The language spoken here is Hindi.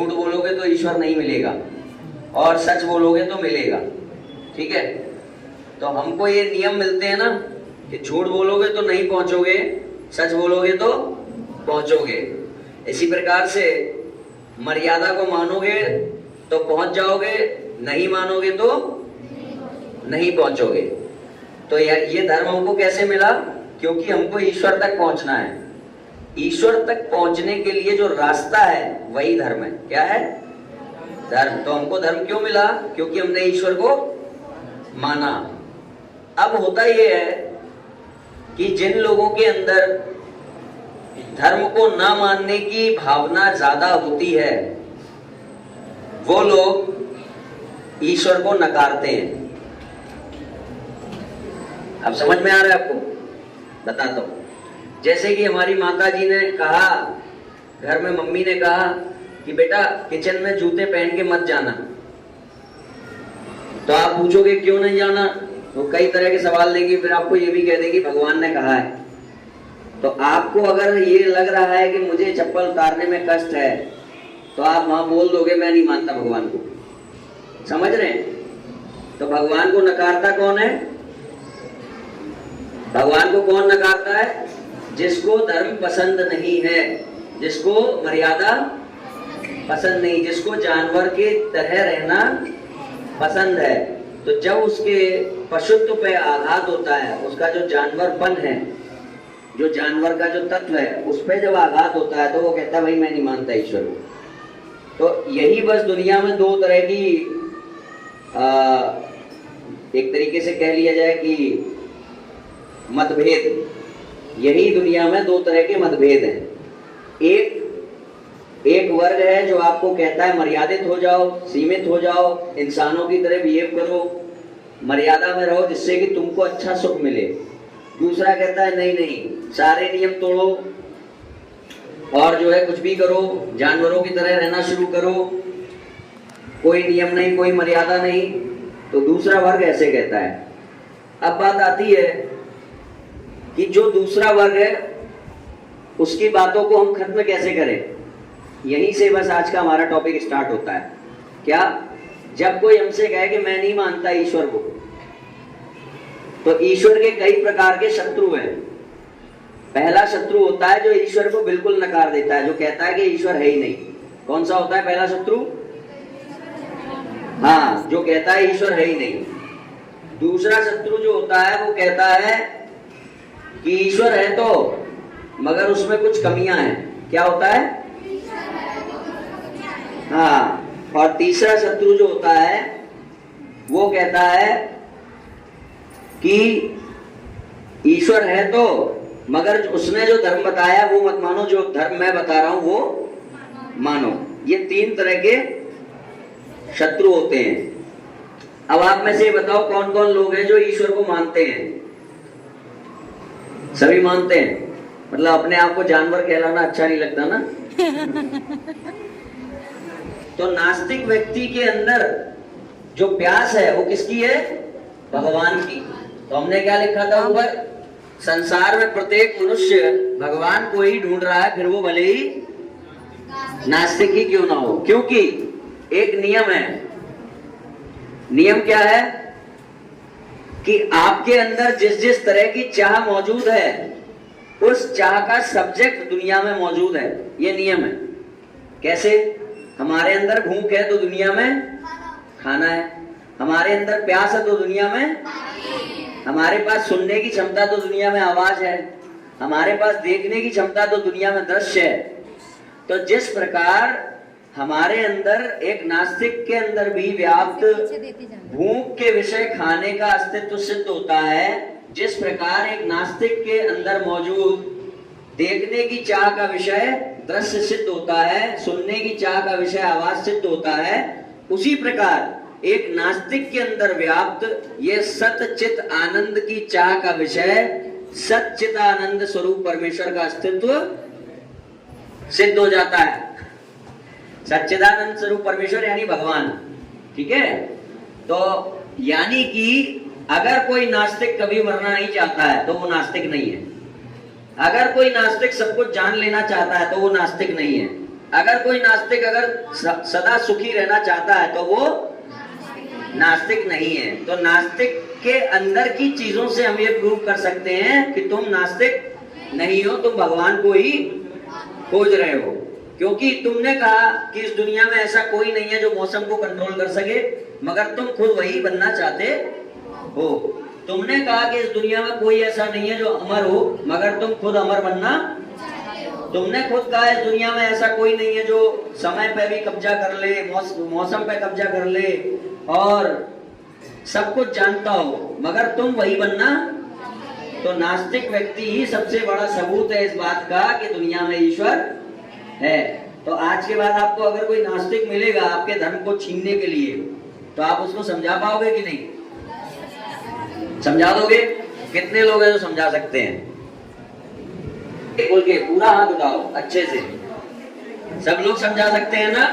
झूठ बोलोगे तो ईश्वर नहीं मिलेगा और सच बोलोगे तो मिलेगा। ठीक है, तो हमको ये नियम मिलते हैं ना कि झूठ बोलोगे तो नहीं पहुंचोगे, सच बोलोगे तो पहुंचोगे। इसी प्रकार से मर्यादा को मानोगे तो पहुंच जाओगे, नहीं मानोगे तो नहीं पहुंचोगे। तो ये धर्म हमको कैसे मिला? क्योंकि हमको ईश्वर तक पहुंचना है। ईश्वर तक पहुंचने के लिए जो रास्ता है वही धर्म है। क्या है? धर्म। तो हमको धर्म क्यों मिला? क्योंकि हमने ईश्वर को माना। अब होता यह है कि जिन लोगों के अंदर धर्म को ना मानने की भावना ज्यादा होती है वो लोग ईश्वर को नकारते हैं। अब समझ में आ रहा है आपको? बताता हूं। जैसे कि हमारी माता जी ने कहा, घर में मम्मी ने कहा कि बेटा किचन में जूते पहन के मत जाना। तो आप पूछोगे क्यों नहीं जाना? वो कई तरह के सवाल देगी, फिर आपको ये भी कह देगी भगवान ने कहा है। तो आपको अगर ये लग रहा है कि मुझे चप्पल उतारने में कष्ट है तो आप वहां बोल दोगे मैं नहीं मानता भगवान को। समझ रहे हैं? तो भगवान को नकारता कौन है? भगवान को कौन नकारता है? जिसको धर्म पसंद नहीं है, जिसको मर्यादा पसंद नहीं, जिसको जानवर के तरह रहना पसंद है। तो जब उसके पशुत्व पे आघात होता है, उसका जो जानवरपन है, जो जानवर का जो तत्व है उस पे जब आघात होता है तो वो कहता है भाई मैं नहीं मानता ईश्वर को। तो यही बस दुनिया में दो तरह की एक तरीके से कह लिया जाए कि मतभेद, यही दुनिया में दो तरह के मतभेद हैं। एक वर्ग है जो आपको कहता है मर्यादित हो जाओ, सीमित हो जाओ, इंसानों की तरह बिहेव करो, मर्यादा में रहो जिससे कि तुमको अच्छा सुख मिले। दूसरा कहता है नहीं नहीं, सारे नियम तोड़ो और जो है कुछ भी करो, जानवरों की तरह रहना शुरू करो, कोई नियम नहीं, कोई मर्यादा नहीं। तो दूसरा वर्ग ऐसे कहता है। अब बात आती है कि जो दूसरा वर्ग है उसकी बातों को हम खत्म कैसे करें। यहीं से बस आज का हमारा टॉपिक स्टार्ट होता है। क्या? जब कोई हमसे कहे कि मैं नहीं मानता ईश्वर को, तो ईश्वर के कई प्रकार के शत्रु हैं। पहला शत्रु होता है जो ईश्वर को बिल्कुल नकार देता है, जो कहता है कि ईश्वर है ही नहीं। कौन सा होता है पहला शत्रु? हाँ, जो कहता है ईश्वर है ही नहीं। दूसरा शत्रु जो होता है वो कहता है कि ईश्वर है तो मगर उसमें कुछ कमियां हैं। क्या होता है? हाँ। और तीसरा शत्रु जो होता है वो कहता है कि ईश्वर है तो मगर उसने जो धर्म बताया वो मत मानो, जो धर्म मैं बता रहा हूं वो मानो। ये तीन तरह के शत्रु होते हैं। अब आप में से बताओ कौन कौन लोग हैं जो ईश्वर को मानते हैं? सभी मानते हैं। मतलब अपने आप को जानवर कहलाना अच्छा नहीं लगता ना। तो नास्तिक व्यक्ति के अंदर जो प्यास है वो किसकी है? भगवान की। तो हमने क्या लिखा था ऊपर? संसार में प्रत्येक मनुष्य भगवान को ही ढूंढ रहा है, फिर वो भले ही नास्तिक ही क्यों ना हो। क्योंकि एक नियम है। नियम क्या है? कि आपके अंदर जिस जिस तरह की चाह मौजूद है उस चाह का सब्जेक्ट दुनिया में मौजूद है। ये नियम है। कैसे? हमारे अंदर भूख है तो दुनिया में खाना है, हमारे अंदर प्यास है तो दुनिया में, हमारे पास सुनने की क्षमता तो दुनिया में आवाज है, हमारे पास देखने की क्षमता तो दुनिया में दृश्य है। तो जिस प्रकार हमारे अंदर एक नास्तिक के अंदर भी व्याप्त भूख के विषय खाने का अस्तित्व सिद्ध होता है, जिस प्रकार एक नास्तिक के अंदर मौजूद देखने की चाह का विषय दृश्य सिद्ध होता है, सुनने की चाह का विषय आवाज सिद्ध होता है, उसी प्रकार एक नास्तिक के अंदर व्याप्त ये सतचित आनंद की चाह का विषय सच्चित आनंद स्वरूप परमेश्वर का अस्तित्व सिद्ध हो जाता है। सच्चिदानंद स्वरूप परमेश्वर यानी भगवान। ठीक है? तो यानी कि अगर कोई नास्तिक कभी मरना नहीं चाहता है तो वो नास्तिक नहीं है। अगर कोई नास्तिक सब कुछ जान लेना चाहता है तो वो नास्तिक नहीं है। अगर कोई नास्तिक अगर सदा सुखी रहना चाहता है तो वो नास्तिक नहीं है। तो नास्तिक के अंदर की चीजों से हम ये प्रूव कर सकते हैं कि तुम नास्तिक नहीं हो, तुम भगवान को ही खोज रहे हो। क्योंकि तुमने कहा कि इस दुनिया में ऐसा कोई नहीं है जो मौसम को कंट्रोल कर सके, मगर तुम खुद वही बनना चाहते हो। तुमने कहा कि इस दुनिया में कोई ऐसा नहीं है जो अमर हो, मगर तुम खुद अमर बनना। तुमने खुद कहा इस दुनिया में ऐसा कोई नहीं है जो समय पे भी कब्जा कर ले, मौसम पे कब्जा कर ले और सब कुछ जानता हो, मगर तुम वही बनना। तो नास्तिक व्यक्ति ही सबसे बड़ा सबूत है इस बात का कि दुनिया में ईश्वर है। तो आज के बाद आपको अगर कोई नास्तिक मिलेगा आपके धर्म को छीनने के लिए, तो आप उसको समझा पाओगे कि नहीं? समझा दोगे? कितने लोग हैं जो समझा सकते हैं? बोल के पूरा हाथ उठाओ अच्छे से। सब लोग समझा सकते हैं ना?